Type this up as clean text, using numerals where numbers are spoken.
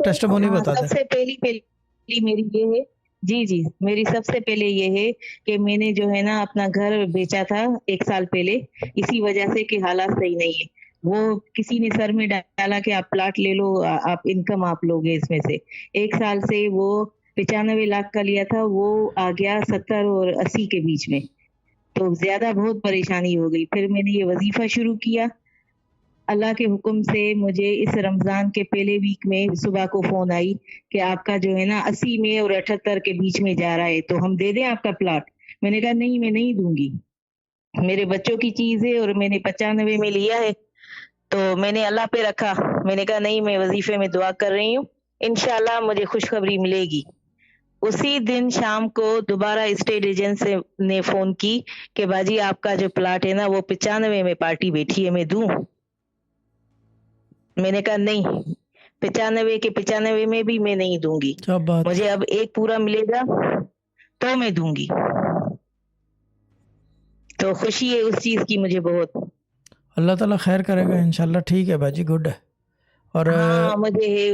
ٹیسٹمونی بتا دیں. سب سے پہلی میری یہ ہے جی میری سب سے پہلے یہ ہے کہ میں نے جو ہے نا اپنا گھر بیچا تھا 1 سال پہلے، اسی وجہ سے کہ حالات صحیح نہیں ہے. وہ کسی نے سر میں ڈالا کہ آپ پلاٹ لے لو، آپ انکم آپ لوگے اس میں سے. 1 سال سے وہ 95 لاکھ کا لیا تھا، وہ آ گیا 70 اور 80 کے بیچ میں. تو زیادہ بہت پریشانی ہو گئی. پھر میں نے یہ وظیفہ شروع کیا. اللہ کے حکم سے مجھے اس رمضان کے پہلے ویک میں صبح کو فون آئی کہ آپ کا جو ہے نا 80 میں اور 78 کے بیچ میں جا رہا ہے، تو ہم دے دیں آپ کا پلاٹ. میں نے کہا نہیں، میں نہیں دوں گی، میرے بچوں کی چیز ہے اور میں نے 95 میں لیا ہے. تو میں نے اللہ پہ رکھا. میں نے کہا نہیں، میں وظیفے میں دعا کر رہی ہوں، انشاءاللہ مجھے خوشخبری ملے گی. اسی دن شام کو دوبارہ اسٹیٹ ایجنٹ سے نے فون کی کہ باجی آپ کا جو پلاٹ ہے نا وہ 95 میں پارٹی بیٹھی ہے، میں دوں. میں نے کہا نہیں، 95 کے 95 میں بھی میں نہیں دوں گی. کیا بات. مجھے اب ایک پورا ملے گا تو میں دوں گی. تو خوشی ہے اس چیز کی مجھے بہت. اللہ تعالیٰ خیر کرے گا انشاءاللہ. ٹھیک ہے باجی، گڈ ہے. اور ہاں مجھے ہے